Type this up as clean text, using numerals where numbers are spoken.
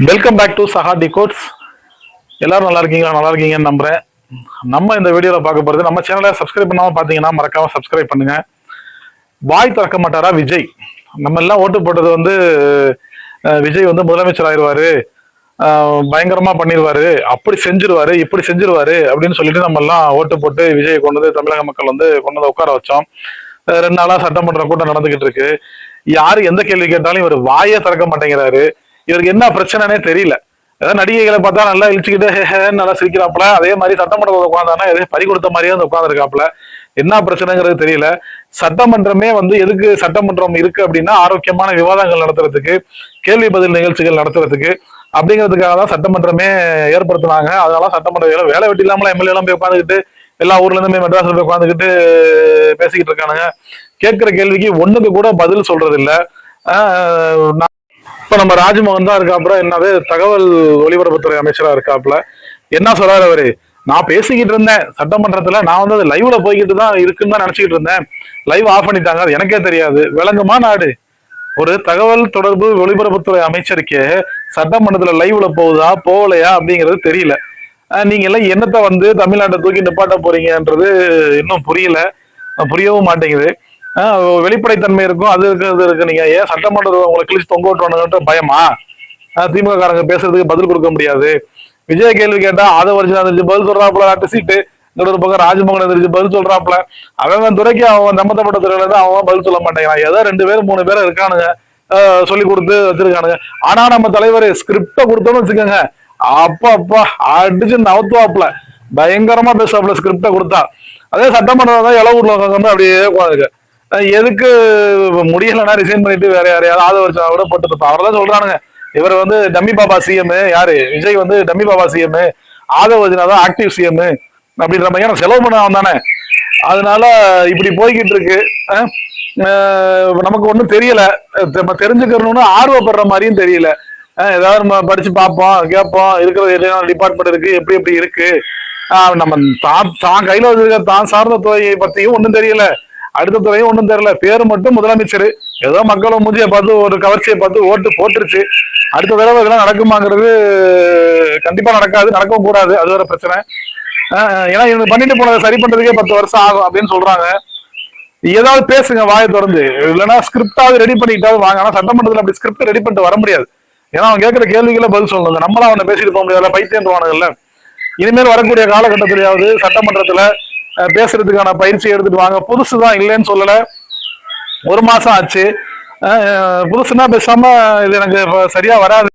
Welcome back to சஹா டிகோட்ஸ். எல்லாரும் நல்லா இருக்கீங்கன்னு நம்புறேன். நம்ம இந்த வீடியோல பார்க்க போறது, நம்ம சேனலை சப்ஸ்கிரைப் பண்ணாம பாத்தீங்கன்னா மறக்காம சப்ஸ்கிரைப் பண்ணுங்க. வாய் திறக்க மாட்டாரா விஜய்? நம்ம எல்லாம் ஓட்டு போட்டது வந்து விஜய் வந்து முதலமைச்சர் ஆயிடுவாரு, பயங்கரமா பண்ணிடுவாரு, அப்படி செஞ்சிருவாரு இப்படி செஞ்சிருவாரு அப்படின்னு சொல்லிட்டு நம்ம எல்லாம் ஓட்டு போட்டு விஜய் கொண்டு வந்து தமிழக மக்கள் வந்து கொண்டு வந்து உட்கார வச்சோம். 2 நாளா சட்டமன்ற கூட்டம் நடந்துகிட்டு இருக்கு. யாரு எந்த கேள்வி கேட்டாலும் இவர் வாயே திறக்க மாட்டேங்கிறாரு. இவருக்கு என்ன பிரச்சனைனே தெரியல. ஏதாவது நடிகைகளை பார்த்தா நல்லா இழிச்சுக்கிட்டு நல்லா சிரிக்கிறாப்புல, அதே மாதிரி சட்டமன்றத்தில் உட்காந்தானா எதே பறி கொடுத்த மாதிரியே வந்து உட்காந்துருக்காப்புல. என்ன பிரச்சனைங்கிறது தெரியல. சட்டமன்றமே வந்து எதுக்கு சட்டமன்றம் இருக்கு அப்படின்னா, ஆரோக்கியமான விவாதங்கள் நடத்துறதுக்கு, கேள்வி பதில் நிகழ்ச்சிகள் நடத்துறதுக்கு, அப்படிங்கிறதுக்காக தான் சட்டமன்றமே ஏற்படுத்தினாங்க. அதனால சட்டமன்ற வேலை வெட்டி இல்லாமல எம்எல்ஏ எல்லாம் போய் உட்காந்துக்கிட்டு, எல்லா ஊர்ல இருந்துமே மெட்ராஸ்ல போய் உட்காந்துக்கிட்டு பேசிக்கிட்டு இருக்கானுங்க. கேட்கிற கேள்விக்கு ஒண்ணுக்கு கூட பதில் சொல்றது இல்ல. இப்ப நம்ம ராஜ்மோகன் தான் இருக்காப்புல, என்னது தகவல் ஒலிபரப்புத்துறை அமைச்சரா இருக்காப்புல. என்ன சொல்றாரு அவரு? நான் பேசிக்கிட்டு இருந்தேன் சட்டமன்றத்துல, நான் வந்து அது லைவ்ல போய்கிட்டு தான் இருக்குன்னு தான் நினைச்சுக்கிட்டு இருந்தேன். லைவ் ஆஃப் பண்ணிட்டாங்க, அது எனக்கே தெரியாது. விளங்குமா நாடு? ஒரு தகவல் தொடர்பு ஒலிபரப்புத்துறை அமைச்சருக்கே சட்டமன்றத்துல லைவ்ல போகுதா போகலையா அப்படிங்கிறது தெரியல. நீங்க எல்லாம் என்னத்தை வந்து தமிழ்நாட்டை தூக்கி நிப்பாட்ட போறீங்கன்றது இன்னும் புரியவும் மாட்டேங்குது. வெளிப்படைத்தன்மை இருக்கும், அது இருக்கு. நீங்க ஏன் சட்டமன்ற உங்களை கிழிச்சு தொங்க விட்டுவானுங்கன்ற பயமா? திமுக காரங்க பேசுறதுக்கு பதில் கொடுக்க முடியாது. விஜய் கேள்வி கேட்டா ஆதவர்ஜன் எந்திரிச்சு பதில் சொல்றாப்புல, நாட்டு சீட்டு. இன்னொரு பக்கம் ராஜ்மோகன் எந்திரிச்சு பதில் சொல்றாப்புல. அவன் துறைக்கு அவன் சம்பந்தப்பட்ட துறையில இருந்து அவன் பதில் சொல்ல மாட்டேங்கிறான். ஏதோ 2 பேர் 3 பேர் இருக்கானுங்க, சொல்லி கொடுத்து வச்சிருக்கானுங்க. ஆனா நம்ம தலைவர் ஸ்கிரிப்ட கொடுத்தோம்னு வச்சுக்கோங்க, அப்பா அடிச்சு நவுத்துவாப்புல, பயங்கரமா பேசுவாப்புல ஸ்கிரிப்ட கொடுத்தா. அதே சட்டமன்றம் தான் இளவூர்ல வந்து அப்படியே உட்காந்துருக்கு. எதுக்கு முடியலன்னா ரிசைன் பண்ணிட்டு வேற யாரையாவது ஆதவர்ஜனா கூட போட்டு அவர்தான் சொல்றானுங்க, இவர் வந்து டம்மி பாபா சிஎம். யாரு? விஜய் வந்து டம்மி பாபா சிஎம், ஆதவர்ஜனா தான் ஆக்டிவ் சிஎம் அப்படின்ற மாதிரி செலவு பண்ண தானே. அதனால இப்படி போய்கிட்டு இருக்கு. நமக்கு ஒன்றும் தெரியல, தெரிஞ்சுக்கணும்னு ஆர்வப்படுற மாதிரியும் தெரியல. ஏதாவது நம்ம படிச்சு பார்ப்போம், கேட்போம், இருக்கிற டிபார்ட்மெண்ட் இருக்கு, எப்படி எப்படி இருக்கு, நம்ம தான் கையில வச்சிருக்க தான் சார்ந்த துறையை பத்தியும் ஒன்றும் தெரியல, அடுத்த துறையும் ஒன்றும் தெரியல. பேரு மட்டும் முதலமைச்சர். ஏதோ மக்களோட மூஞ்சியை பார்த்து ஒரு கவர்ச்சியை பார்த்து ஓட்டு போட்டுருச்சு. அடுத்த தடவை இதெல்லாம் நடக்குமாங்கிறது கண்டிப்பா நடக்காது, நடக்கவும் கூடாது. அது வேற பிரச்சனை. ஏன்னா இவங்க பண்ணிட்டு போனதை சரி பண்றதுக்கே 10 வருஷம் ஆகும் அப்படின்னு சொல்றாங்க. ஏதாவது பேசுங்க வாயை திறந்து, இல்லைன்னா ஸ்கிரிப்டாவது ரெடி பண்ணிக்கிட்டாவது வாங்க. ஆனா சட்டமன்றத்தில் அப்படி ஸ்கிரிப்ட் ரெடி பண்ணிட்டு வர முடியாது. ஏன்னா அவன் கேட்கிற கேள்விகளை பதில் சொல்லணும். நம்மளாம் அவனை பேசிட்டு போக முடியாது, பைத்தியன்றுவானுங்கல்ல. இனிமேல் வரக்கூடிய காலகட்டத்திலேயாவது சட்டமன்றத்துல பேசுறதுக்கான பயிற்சி எடுத்துட்டு வாங்க. புதுசுதான், இல்லைன்னு சொல்லல, 1 மாசம் ஆச்சு. புதுசுனா பேசாம இது எனக்கு சரியா வராது.